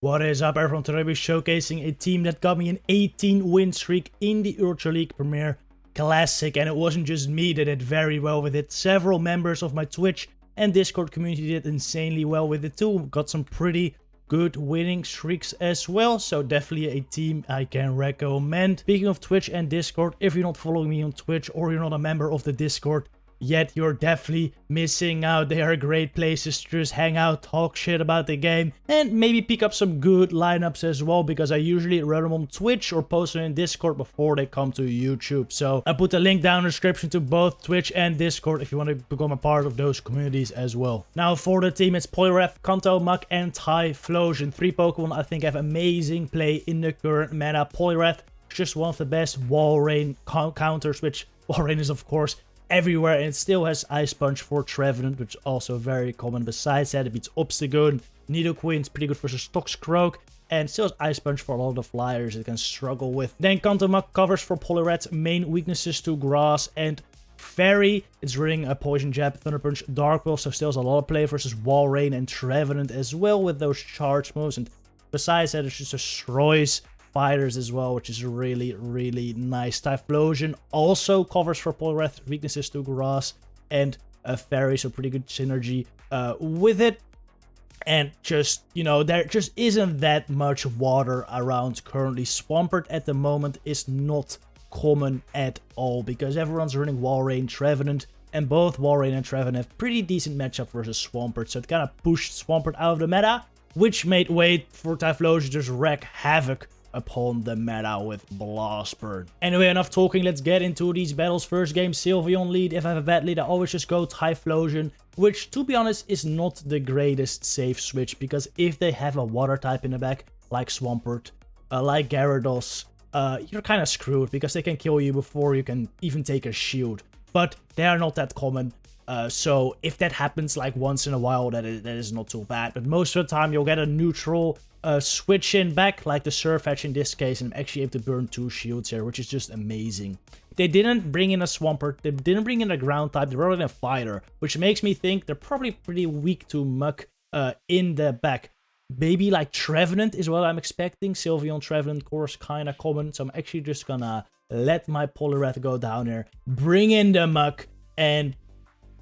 What is up, everyone? Today we're showcasing a team that got me an 18 win streak in the Ultra League Premier Classic, and it wasn't just me that did very well with it. Several members of my Twitch and Discord community did insanely well with it too. Got some pretty good winning streaks as well, so definitely a team I can recommend. Speaking of Twitch and Discord, if you're not following me on Twitch or you're not a member of the Discord yet, you're definitely missing out. They are great places to just hang out, talk shit about the game, and maybe pick up some good lineups as well, because I usually run them on Twitch or post them in Discord before they come to YouTube. So I put the link down in the description to both Twitch and Discord if you want to become a part of those communities as well. Now for the team, it's Poliwrath, Kanto Muk, and Typhlosion. 3 Pokemon I think have amazing play in the current meta. Poliwrath is just one of the best wall rain counters, which wall rain is of course everywhere, and it still has Ice Punch for Trevenant, which is also very common. Besides that, it beats Obstagoon, Nidoqueen's pretty good versus Toxicroak, and still has Ice Punch for a lot of the flyers it can struggle with. Then Kanto Muk covers for Poliwrath's main weaknesses to Grass and Fairy. It's running a Poison Jab, Thunder Punch, Dark Will, so still has a lot of play versus Wall Rain and Trevenant as well with those charge moves. And besides that, it just destroys fighters as well, which is really nice. Typhlosion also covers for Poliwrath weaknesses to Grass and Fairy, so pretty good synergy with it. And just, you know, there just isn't that much water around currently. Swampert at the moment is not common at all, because everyone's running Walrein, Trevenant, and both Walrein and Trevenant have pretty decent matchup versus Swampert, so it kind of pushed Swampert out of the meta, which made way for Typhlosion to just wreak havoc upon the meta with Blast Burn. Anyway, enough talking, let's get into these battles. First game, Sylveon Lead. If I have a bad lead, I always just go Typhlosion, which, to be honest, is not the greatest safe switch, because if they have a water type in the back, like Swampert, like Gyarados, you're kind of screwed, because they can kill you before you can even take a shield. But they are not that common, so if that happens like once in a while, that is not too bad. But most of the time, you'll get a neutral switch in back, like the Surfetch in this case, and I'm actually able to burn 2 shields here, which is just amazing. They didn't bring in a Swampert, they didn't bring in a ground type, they brought in a fighter, which makes me think they're probably pretty weak to Muk in the back. Maybe like Trevenant is what I'm expecting. Sylveon Trevenant course kind of common, so I'm actually just gonna let my Poliwrath go down here, bring in the Muk, and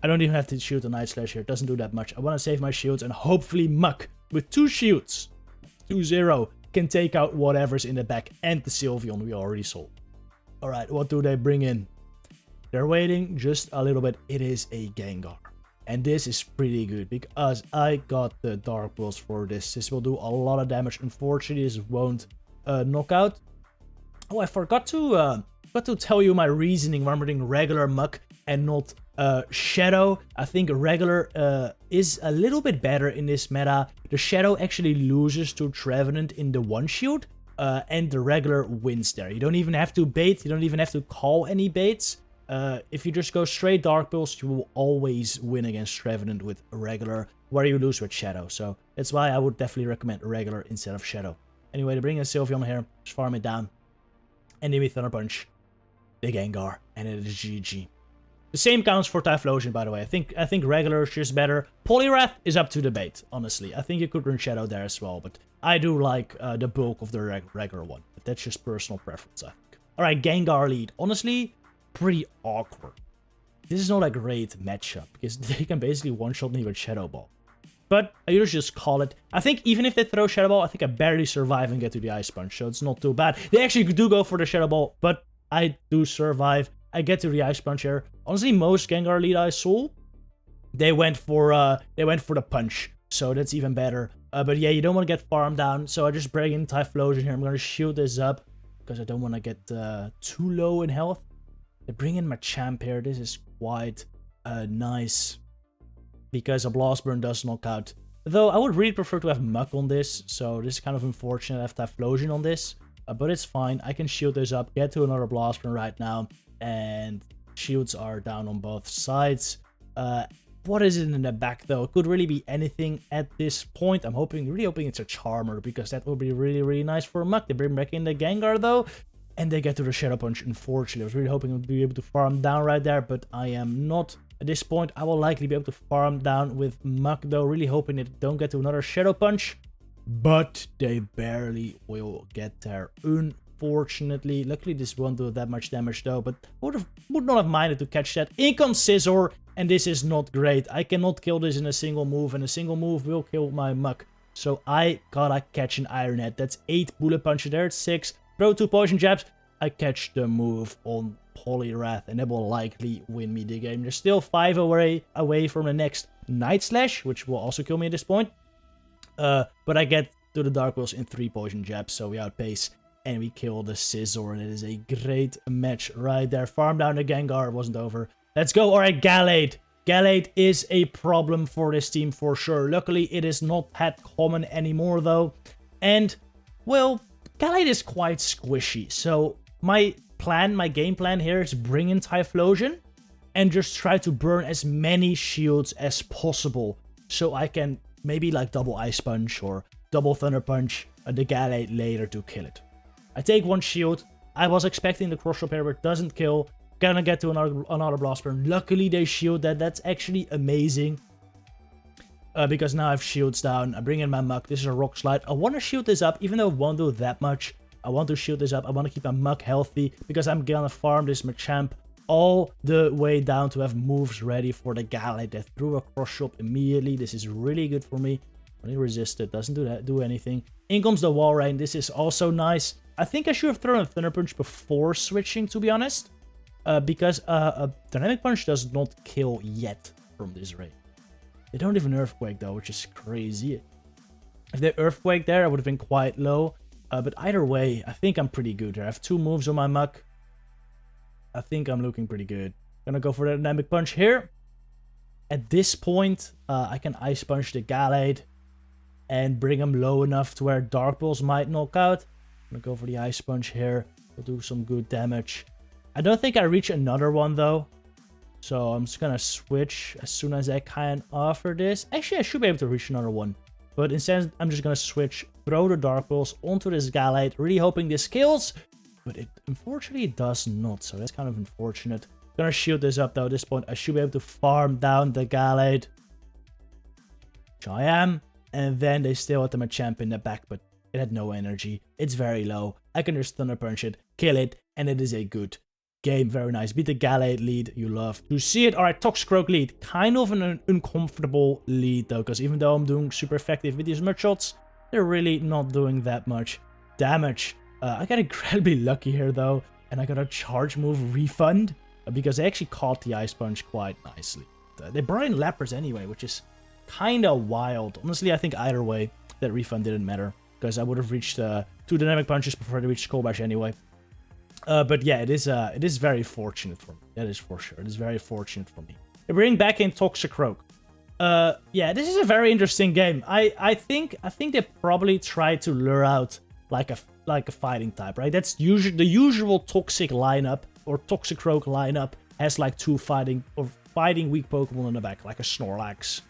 I don't even have to shoot a Night Slash here, it doesn't do that much. I want to save my shields, and hopefully Muk with 2 shields 2-0 can take out whatever's in the back, and the Sylveon we already saw. Alright, what do they bring in? They're waiting just a little bit. It is a Gengar. And this is pretty good, because I got the Dark Wills for this. This will do a lot of damage. Unfortunately, this won't knock out. Oh, I forgot to tell you my reasoning why I'm running regular Muk and not Shadow. I think regular is a little bit better in this meta. The Shadow actually loses to Trevenant in the one shield, and the regular wins there. You don't even have to bait, you don't even have to call any baits. If you just go straight Dark Pulse, you will always win against Trevenant with regular, where you lose with Shadow. So that's why I would definitely recommend regular instead of Shadow. Anyway, they bring in Sylveon here, just farm it down, and then we Thunder Punch the Gengar, and it is GG. The same counts for Typhlosion, by the way. I think regular is just better. Poliwrath is up to debate, honestly. I think you could run Shadow there as well, but I do like the bulk of the regular one. But that's just personal preference, I think. Alright, Gengar Lead. Honestly, pretty awkward. This is not a great matchup, because they can basically one-shot me with Shadow Ball. But I usually just call it. I think even if they throw Shadow Ball, I think I barely survive and get to the Ice Punch, so it's not too bad. They actually do go for the Shadow Ball, but I do survive. I get to the Ice Punch here. Honestly, most Gengar Lead I saw, they went for the punch, so that's even better. But yeah, you don't want to get farmed down, so I just bring in Typhlosion here. I'm gonna shield this up because I don't want to get too low in health. They bring in Machamp here. This is quite nice, because a Blast Burn does knock out. Though I would really prefer to have Muk on this, so this is kind of unfortunate. I have Typhlosion on this, but it's fine. I can shield this up, get to another Blast Burn right now, and shields are down on both sides. What is it in the back though? It could really be anything at this point. I'm really hoping it's a Charmer, because that would be really nice for Muk. They bring back in the Gengar though, and they get to the Shadow Punch. Unfortunately, I was really hoping to be able to farm down right there, but I am not. At this point, I will likely be able to farm down with Muk though. Really hoping that they don't get to another Shadow Punch. but they barely will get there, unfortunately. Luckily, this won't do that much damage though, but would not have minded to catch that. In comes Scizor, and this is not great. I cannot kill this in a single move, and a single move will kill my Muk. So I gotta catch an Iron Head. That's 8 bullet punches there, it's 6. Throw 2 poison jabs. I catch the move on Poliwrath, and that will likely win me the game. There's still 5 away from the next Night Slash, which will also kill me at this point. But I get to the Dark Pulse in 3 poison jabs, so we outpace and we kill the Scizor, and it is a great match right there. Farm down the Gengar, it wasn't over. Let's go. Alright, Gallade. Gallade is a problem for this team for sure. Luckily, it is not that common anymore though. And, well, Gallade is quite squishy. So my game plan here is bring in Typhlosion and just try to burn as many shields as possible. So I can maybe like double Ice Punch or double Thunder Punch the Gallade later to kill it. I take 1 shield. I was expecting the Cross Repair, but it doesn't kill. Gonna get to another Blast Burn. Luckily, they shield that. That's actually amazing. Because now I have shields down. I bring in my Muk. This is a Rock Slide. I want to shield this up, even though it won't do that much. I want to shield this up. I want to keep my Muk healthy, because I'm gonna farm this Machamp all the way down to have moves ready for the Gallade that threw a Cross Chop immediately. This is really good for me. Only resist it. Doesn't do anything. In comes the Wall Rain. This is also nice. I think I should have thrown a Thunder Punch before switching, to be honest. Because a Dynamic Punch does not kill yet from this raid. They don't even Earthquake though, which is crazy. If they Earthquake there, I would have been quite low. But either way, I think I'm pretty good here. I have 2 moves on my Muk. I think I'm looking pretty good. Gonna go for the Dynamic Punch here. At this point, I can Ice Punch the Gallade and bring him low enough to where Dark Pulse might knock out. I'm gonna go for the Ice Punch here. We'll do some good damage. I don't think I reach another one though. So I'm just gonna switch as soon as I can offer this. Actually, I should be able to reach another one. But instead, I'm just gonna switch, throw the Dark Pulse onto this Gallade, really hoping this kills. But it unfortunately does not, so that's kind of unfortunate. Gonna shield this up though. At this point, I should be able to farm down the Gallade. Which I am. And then they still had the Machamp in the back, but it had no energy. It's very low. I can just Thunder Punch it, kill it, and it is a good game. Very nice. Beat the Gallade lead. You love to see it. Alright, Toxicroak Lead. Kind of an uncomfortable lead though, because even though I'm doing super effective with these Mud Shots, they're really not doing that much damage. I got incredibly lucky here though, and I got a charge move refund, because they actually caught the Ice Punch quite nicely. They brought in Lapras anyway, which is kind of wild. Honestly, I think either way, that refund didn't matter, because I would have reached 2 Dynamic Punches before they reached Skull Bash anyway. But yeah, it is very fortunate for me. That is for sure. It is very fortunate for me. They bring back in Toxicroak. Yeah, this is a very interesting game. I think they probably try to lure out like a fighting type, right? That's usually the usual Toxic lineup, or Toxicroak lineup has like 2 fighting weak Pokemon in the back, like a Snorlax,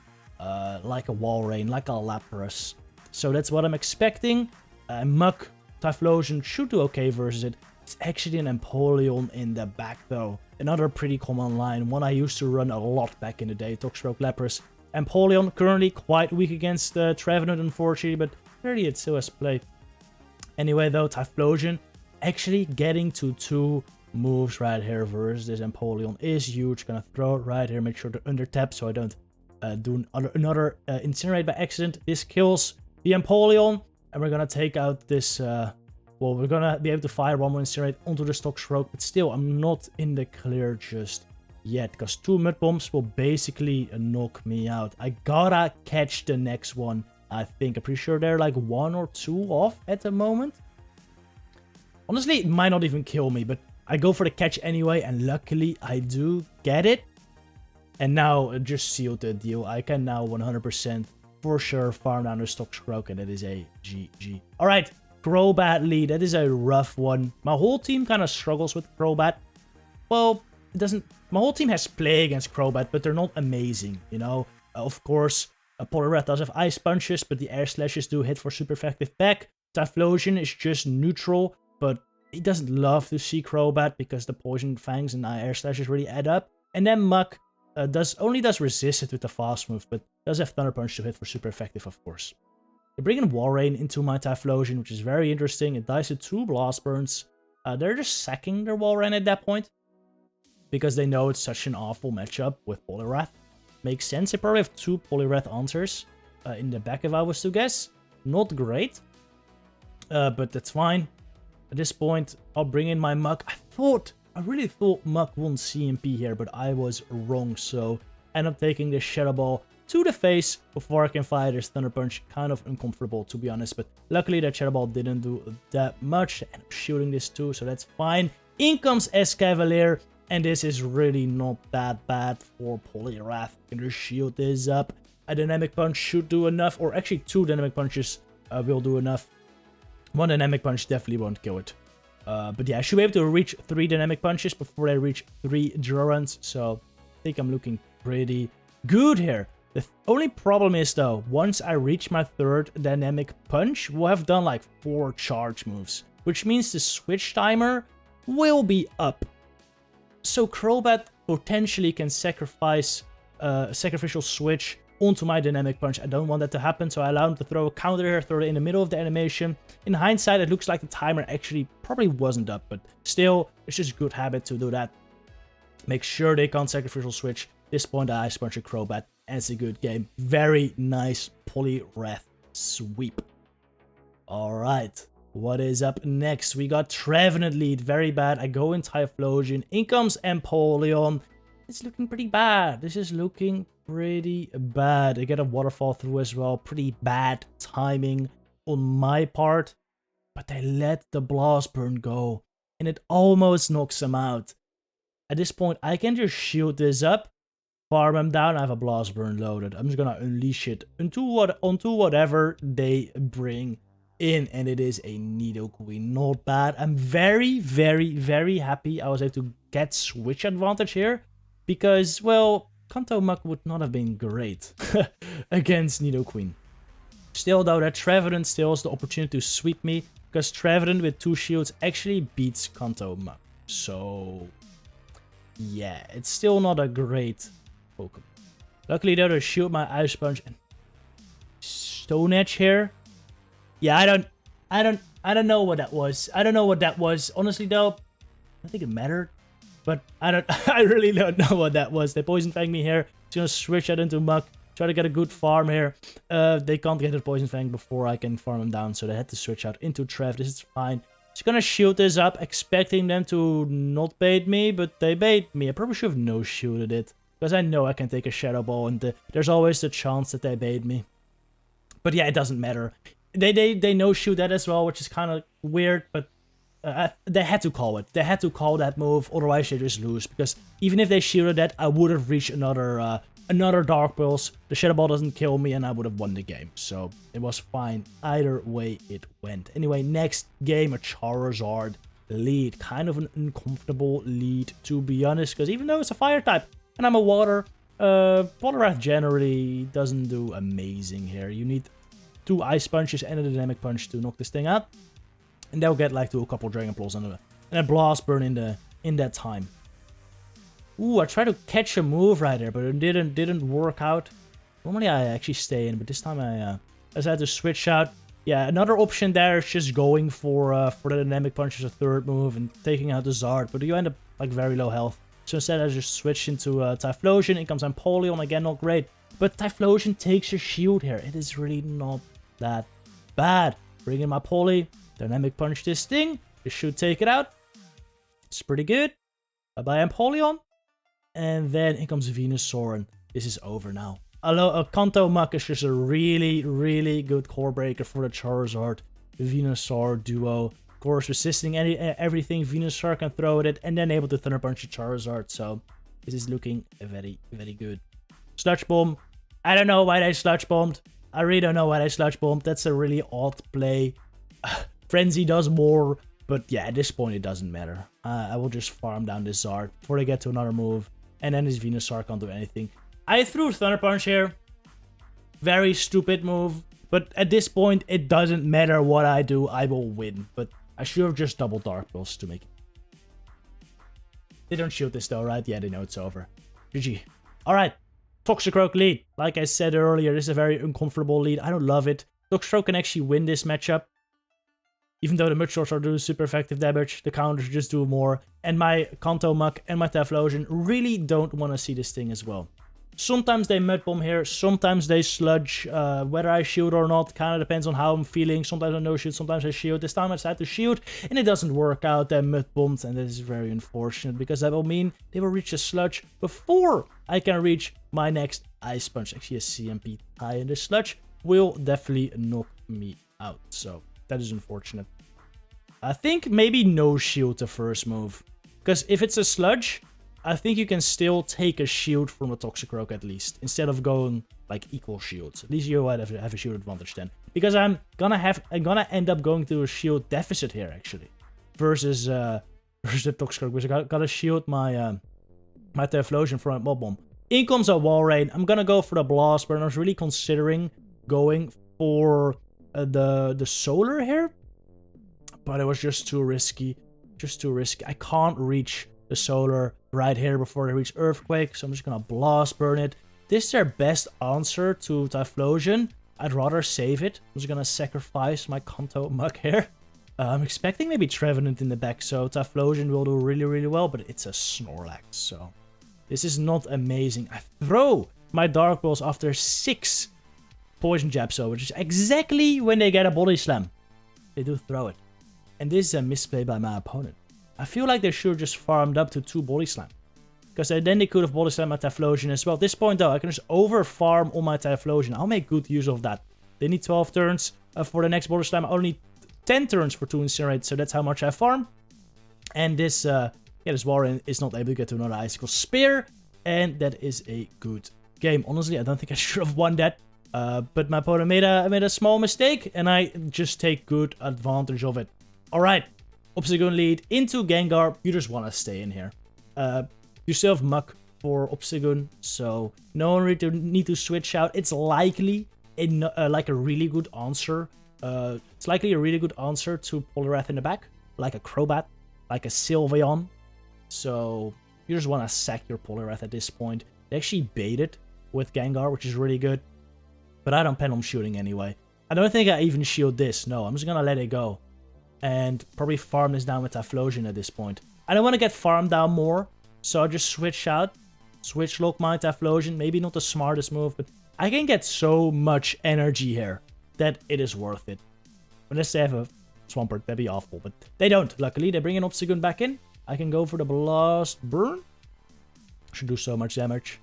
like a Walrein, like a Lapras. So that's what I'm expecting. Muk, Typhlosion should do okay versus it. It's actually an Empoleon in the back though. Another pretty common line, one I used to run a lot back in the day. Toxicroak, Lapras. Empoleon currently quite weak against Trevenant, unfortunately, but clearly it still has play. Anyway though, Typhlosion actually getting to 2 moves right here versus this Empoleon is huge. Gonna throw it right here, make sure to under tap so I don't do another Incinerate by accident. This kills the Empoleon, and we're gonna take out this well, we're gonna be able to fire one more Incinerate onto the Toxicroak, but still, I'm not in the clear just yet, because 2 Mud Bombs will basically knock me out. I gotta catch the next one, I think. I'm pretty sure they're like 1 or 2 off at the moment. Honestly, it might not even kill me, but I go for the catch anyway, and luckily I do get it. And now it just sealed the deal. I can now 100% for sure farm down the Toxicroak, and it is a GG. Alright, Crobat Lead. That is a rough one. My whole team kind of struggles with Crobat. Well, it doesn't... My whole team has play against Crobat, but they're not amazing, you know? Of course, Poliwrath does have Ice Punches, but the Air Slashes do hit for super effective back. Typhlosion is just neutral, but he doesn't love to see Crobat because the Poison Fangs and Air Slashes really add up. And then Muk only does resist it with the fast move, but does have Thunder Punch to hit for super effective, of course. They bring in Walrein into my Typhlosion, which is very interesting. It dies to 2 Blast Burns. They're just sacking their Walrein at that point, because they know it's such an awful matchup with Poliwrath. Makes sense. They probably have 2 Poliwrath answers in the back if I was to guess. Not great, but that's fine. At this point, I'll bring in my Muk. I really thought Muk won CMP here, but I was wrong. So end up taking this Shadow Ball to the face before I can fire this Thunder Punch. Kind of uncomfortable, to be honest, but luckily that Shadow Ball didn't do that much. And I'm shooting this too, so that's fine. In comes Escavalier, and this is really not that bad for Poliwrath. Can just shield this up. A Dynamic Punch should do enough, or actually 2 Dynamic Punches will do enough. 1 Dynamic Punch definitely won't kill it. But yeah, I should be able to reach 3 Dynamic Punches before I reach 3 Durants, so I think I'm looking pretty good here. The only problem is though, once I reach my 3rd Dynamic Punch, we'll have done like 4 charge moves, which means the switch timer will be up. So Crobat potentially can sacrifice a sacrificial switch onto my Dynamic Punch. I don't want that to happen, so I allow him to throw a counter here, throw it in the middle of the animation. In hindsight, it looks like the timer actually probably wasn't up, but still, it's just good habit to do that. Make sure they can't sacrificial switch. At this point, I Ice Punch a Crobat, and it's a good game. Very nice Poliwrath sweep. Alright, what is up next? We got Trevenant Lead, very bad. I go in Typhlosion. In comes Empoleon. It's looking pretty bad. This is looking pretty bad. I get a waterfall through as well. Pretty bad timing on my part. But they let the Blast Burn go, and it almost knocks him out. At this point, I can just shield this up, farm him down. I have a Blast Burn loaded. I'm just gonna unleash it onto whatever they bring in, and it is a Nidoqueen. Not bad. I'm very, very, very happy I was able to get switch advantage here, because, well, Kanto Muk would not have been great against Nidoqueen. Still though, that Trevenant still has the opportunity to sweep me, because Trevenant with 2 shields actually beats Kanto Muk. So yeah, it's still not a great Pokemon. Luckily though, they shield my Ice Punch and Stone Edge here. Yeah, I don't know what that was. I don't know what that was. Honestly though, I don't think it mattered. But I really don't know what that was. They Poison Fang me here. It's gonna switch that into Muk. Try to get a good farm here. They can't get a Poison Fang before I can farm them down, so they had to switch out into Trev. This is fine. Just gonna shield this up, expecting them to not bait me, but they bait me. I probably should have no-shielded it, because I know I can take a Shadow Ball, and there's always the chance that they bait me. But yeah, it doesn't matter. They no-shoot that as well, which is kind of weird, but they had to call it. They had to call that move, otherwise they just lose. Because even if they shielded that, I would have reached another Dark Pulse. The Shadow Ball doesn't kill me, and I would have won the game. So it was fine. Either way it went. Anyway, next game, a Charizard Lead. Kind of an uncomfortable lead, to be honest. Because even though it's a Fire type, and I'm a Water, Poliwrath generally doesn't do amazing here. You need 2 Ice Punches and a Dynamic Punch to knock this thing out. And they'll get like to a couple Dragon Pulse and a Blast Burn in that time. Ooh, I tried to catch a move right there, but it didn't work out. Normally I actually stay in, but this time I decided to switch out. Yeah, another option there is just going for the Dynamic Punch as a 3rd move and taking out the Zard, but you end up like very low health. So instead I just switched into Typhlosion. In comes Empoleon, again not great. But Typhlosion takes a shield here. It is really not that bad. Bring in my Poly. Dynamic Punch this thing. This should take it out. It's pretty good. Bye-bye, Empoleon. And then in comes Venusaur. This is over now. Kanto Muk is just a really, really good core breaker for the Charizard Venusaur duo. Of course, resisting everything Venusaur can throw at it, and then able to Thunder Punch the Charizard. So this is looking very, very good. Sludge Bomb. I don't know why they Sludge Bombed. I really don't know why they Sludge Bombed. That's a really odd play. Frenzy does more, but yeah, at this point it doesn't matter. I will just farm down this Zard before they get to another move, and then this Venusaur can't do anything. I threw Thunder Punch here. Very stupid move, but at this point it doesn't matter what I do, I will win. But I should have just double Dark Pulse to make it. They don't shield this though, right? Yeah, they know it's over. GG. Alright, Toxicroak Lead. Like I said earlier, this is a very uncomfortable lead. I don't love it. Toxicroak can actually win this matchup. Even though the Mud Swords are doing super effective damage, the counters just do more. And my Kanto Muk and my Typhlosion really don't want to see this thing as well. Sometimes they Mud Bomb here, sometimes they Sludge. Whether I shield or not kind of depends on how I'm feeling. Sometimes I no shield, sometimes I shield. This time I decided to shield and it doesn't work out. They Mud Bombed and this is very unfortunate because that will mean they will reach a Sludge before I can reach my next Ice Punch. Actually a CMP tie in the Sludge will definitely knock me out. So that is unfortunate. I think maybe no shield the first move. Because if it's a Sludge, I think you can still take a shield from a Toxicroak at least. Instead of going like equal shields. At least you have a shield advantage then. Because I'm gonna end up going to a shield deficit here actually. Versus the Toxicroak. Because I gotta shield my my Typhlosion from a Mob Bomb. In comes a Wall Rain. I'm gonna go for the Blast Burn. I was really considering going for the Solar here. But it was just too risky. Just too risky. I can't reach the Solar right here before I reach Earthquake. So I'm just gonna Blast Burn it. This is their best answer to Typhlosion. I'd rather save it. I'm just gonna sacrifice my Kanto Muk here. I'm expecting maybe Trevenant in the back. So Typhlosion will do really, really well. But it's a Snorlax. So this is not amazing. I throw my Dark Pulse after 6 Poison Jabs. So which is exactly when they get a Body Slam. They do throw it. And this is a misplay by my opponent. I feel like they should have just farmed up to 2 Body Slam. Because then they could have Body Slam my Typhlosion as well. At this point though, I can just over farm on my Typhlosion. I'll make good use of that. They need 12 turns for the next Body Slam. I only need 10 turns for 2 Incinerate. So that's how much I farm. And this, this Warren is not able to get to another Icicle Spear. And that is a good game. Honestly, I don't think I should have won that. But my opponent made a small mistake. And I just take good advantage of it. Alright, Obstagoon Lead into Gengar. You just want to stay in here. You still have Muk for Obstagoon, so no one really need to switch out. It's likely like a really good answer. It's likely a really good answer to Poliwrath in the back, like a Crobat, like a Sylveon. So you just want to sack your Poliwrath at this point. They actually baited with Gengar, which is really good. But I don't plan on shooting anyway. I don't think I even shield this. No, I'm just going to let it go. And probably farm this down with Typhlosion at this point. I don't want to get farmed down more. So I'll just switch out. Switch lock my Typhlosion. Maybe not the smartest move. But I can get so much energy here. That it is worth it. Unless they have a Swampert. That'd be awful. But they don't. Luckily they bring an Obstagoon back in. I can go for the Blast Burn. Should do so much damage.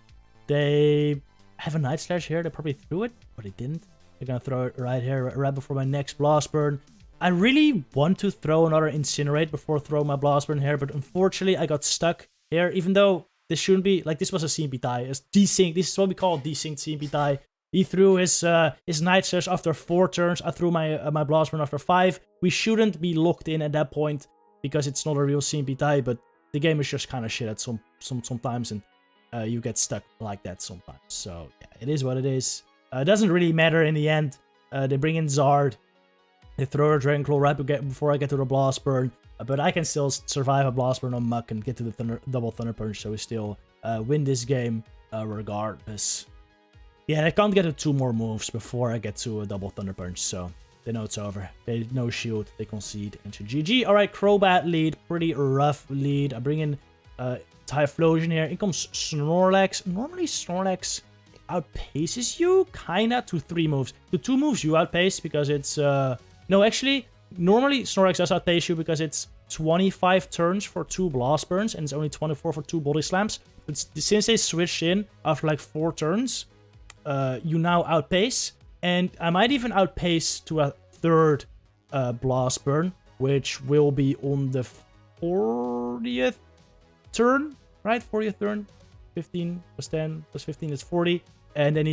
They have a Night Slash here. They probably threw it. But they didn't. They're going to throw it right here. Right before my next Blast Burn. I really want to throw another Incinerate before throwing my Blast Burn here, but unfortunately I got stuck here, even though this shouldn't be, like, this was a CMP tie. It's desync. This is what we call desynced CMP tie. He threw his Night Slash after 4 turns. I threw my Blast Burn after 5. We shouldn't be locked in at that point because it's not a real CMP tie, but the game is just kind of shit at sometimes, and you get stuck like that sometimes. So yeah, it is what it is. It doesn't really matter in the end. They bring in Zard. They throw a Dragon Claw right before I get to the Blast Burn. But I can still survive a Blast Burn on Muk and get to the double Thunder Punch. So we still win this game regardless. Yeah, they can't get to 2 more moves before I get to a double Thunder Punch. So they know it's over. They no shield. They concede into GG. Alright, Crobat Lead. Pretty rough lead. I bring in Typhlosion here. In comes Snorlax. Normally Snorlax outpaces you kinda to 3 moves. To 2 moves you outpace because it's... No, actually, normally Snorlax does outpace you because it's 25 turns for 2 Blast Burns and it's only 24 for 2 Body Slams. But since they switched in after like 4 turns, you now outpace. And I might even outpace to a 3rd Blast Burn, which will be on the 40th turn, right? 40th turn. 15 plus 10 plus 15 is 40. And then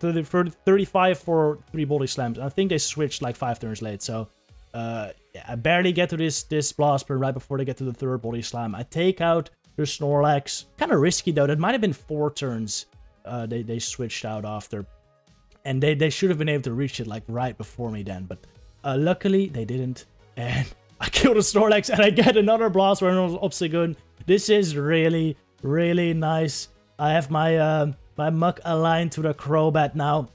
35 for 3 Body Slams. I think they switched like 5 turns late. So yeah, I barely get to this Blast Burn right before they get to the 3rd Body Slam. I take out their Snorlax. Kind of risky though. That might have been 4 turns they switched out after. And they should have been able to reach it like right before me then. But luckily they didn't. And I kill the Snorlax and I get another Blast Burn on Obstagoon. This is really, really nice. I have my Muk aligned to the Crobat now.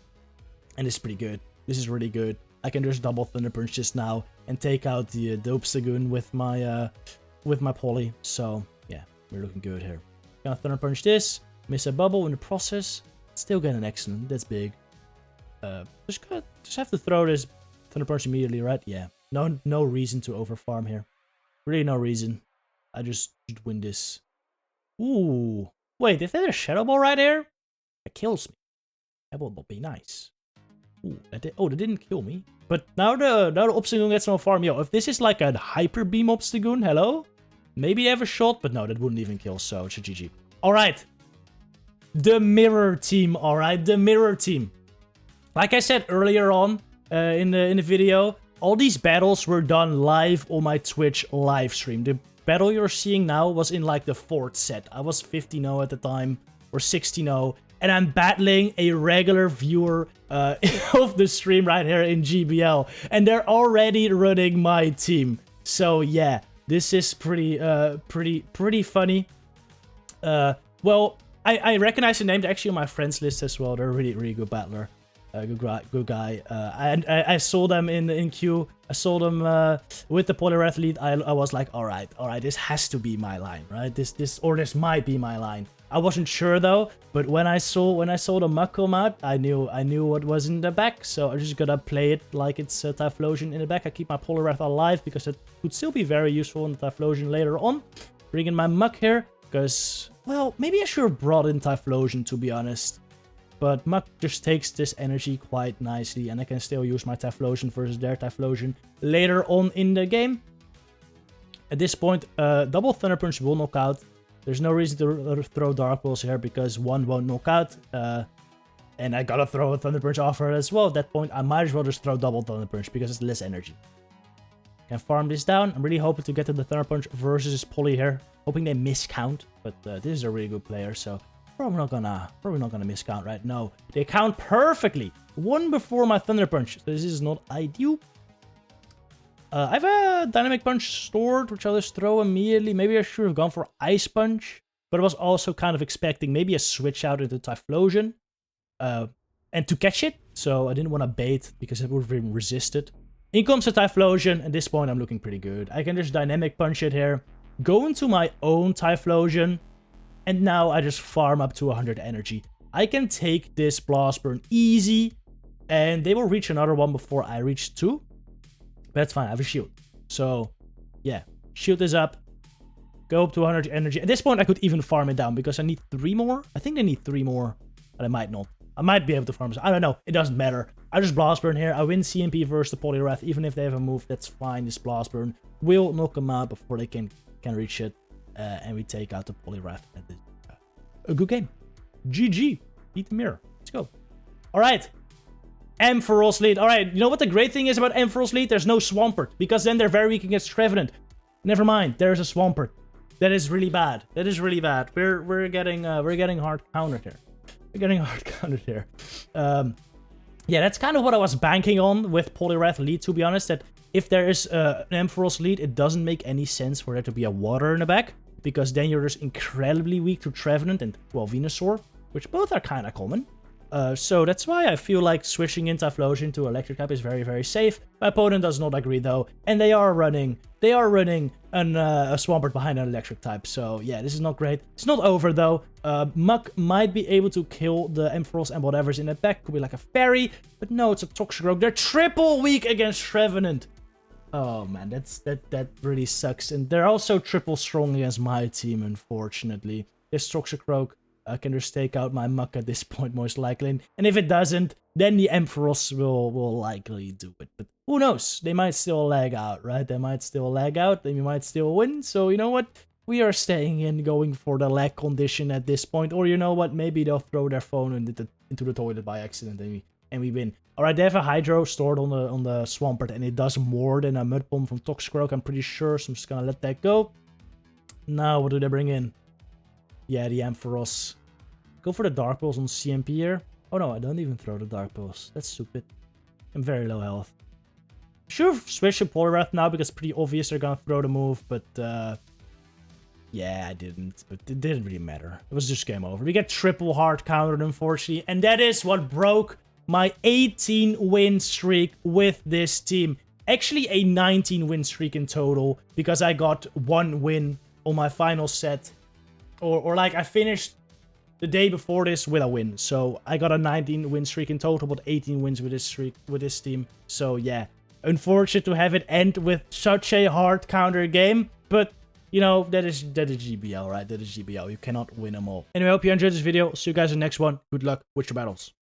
And it's pretty good. This is really good. I can just double Thunder Punch just now and take out the Obstagoon with my Poly. So yeah, we're looking good here. Gonna Thunder Punch this, miss a bubble in the process. Still get an excellent. That's big. Just have to throw this Thunder Punch immediately, right? Yeah. No reason to overfarm here. Really no reason. I just should win this. Ooh. Wait, if there's a Shadow Ball right there, that kills me. That would be nice. Ooh, that didn't kill me. But now the Obstagoon gets no farm. Yo, if this is like a Hyper Beam Obstagoon, hello? Maybe they have a shot, but no, that wouldn't even kill, so it's a GG. Alright. The Mirror Team, alright? The Mirror Team. Like I said earlier on in the video, all these battles were done live on my Twitch live stream. The battle you're seeing now was in like the 4th set. I was 50-0 at the time, or 60-0. And I'm battling a regular viewer of the stream right here in GBL. And they're already running my team. So yeah, this is pretty funny. Well, I recognize the name. They're actually on my friends list as well. They're a really good battler. Good guy. I saw them in queue. I saw them with the Poliwrath Lead. I was like, all right, this has to be my line, right? This might be my line. I wasn't sure though, but when I saw the Muk come out, I knew what was in the back. So I just gotta play it like it's Typhlosion in the back. I keep my Poliwrath alive because it could still be very useful in the Typhlosion later on. Bring in my Muk here because, well, maybe I should have brought in Typhlosion to be honest. But Muk just takes this energy quite nicely, and I can still use my Typhlosion versus their Typhlosion later on in the game. At this point, double Thunder Punch will knock out. There's no reason to throw Dark Pulse here because one won't knock out. And I gotta throw a Thunder Punch off her as well. At that point, I might as well just throw double Thunder Punch because it's less energy. Can farm this down. I'm really hoping to get to the Thunder Punch versus Poly here. Hoping they miscount, but this is a really good player, so probably not gonna miscount, right? No, they count perfectly. One before my Thunder Punch, so this is not ideal. I have a Dynamic Punch stored, which I'll just throw immediately. Maybe I should have gone for Ice Punch, but I was also kind of expecting maybe a switch out into Typhlosion and to catch it, so I didn't want to bait because it would have been resisted. In comes the Typhlosion. At this point, I'm looking pretty good. I can just Dynamic Punch it here, go into my own Typhlosion, and now I just farm up to 100 energy. I can take this Blast Burn easy, and they will reach another one before I reach 2. That's fine, I have a shield. So, yeah, shield is up. Go up to 100 energy. At this point, I could even farm it down because I need 3 more. I think they need 3 more, but I might not. I might be able to farm this. I don't know. It doesn't matter. I just Blast Burn here. I win CMP versus the Poliwrath. Even if they have a move, that's fine. This Blast Burn will knock them out before they can reach it. And we take out the Poliwrath. A good game. GG. Beat the mirror. Let's go. All right. Ampharos Lead. Alright, you know what the great thing is about Ampharos Lead? There's no Swampert, because then they're very weak against Trevenant. Never mind, there's a Swampert. That is really bad. That is really bad. We're getting hard countered here. We're getting hard countered here. Yeah, that's kind of what I was banking on with Poliwrath Lead, to be honest. That if there is an Ampharos Lead, it doesn't make any sense for there to be a water in the back, because then you're just incredibly weak to Trevenant and, well, Venusaur, which both are kind of common. So that's why I feel like switching in Typhlosion to Electric type is very safe. My opponent does not agree though, and they are running a Swampert behind an Electric type. So yeah, this is not great. It's not over though. Muk might be able to kill the Ampharos and whatever's in the back. Could be like a Fairy, but no, it's a Toxicroak. They're triple weak against Trevenant. Oh man, that really sucks. And they're also triple strong against my team, unfortunately. This Toxicroak can just take out my Muk at this point, most likely. And if it doesn't, then the Ampharos will likely do it. But who knows? They might still lag out, right? They might still lag out. They might still win. So you know what? We are staying in, going for the lag condition at this point. Or you know what? Maybe they'll throw their phone into the toilet by accident and we win. Alright, they have a Hydro stored on the Swampert, and it does more than a Mud Bomb from Toxicroak, I'm pretty sure. So I'm just gonna let that go. Now, what do they bring in? Yeah, the Ampharos. Go for the Dark Pulse on CMP here. Oh no, I don't even throw the Dark Pulse. That's stupid. I'm very low health. Should have switched to Poliwrath now because it's pretty obvious they're gonna throw the move, but yeah, I didn't. But it didn't really matter. It was just game over. We get triple hard countered, unfortunately, and that is what broke my 18 win streak with this team. Actually a 19 win streak in total, because I got 1 win on my final set. Or like I finished the day before this with a win. So I got a 19 win streak in total, but 18 wins with this streak, with this team. So yeah, unfortunate to have it end with such a hard counter game, but you know, that is GBL, right? That is GBL. You cannot win them all. Anyway, I hope you enjoyed this video. See you guys in the next one. Good luck with your battles.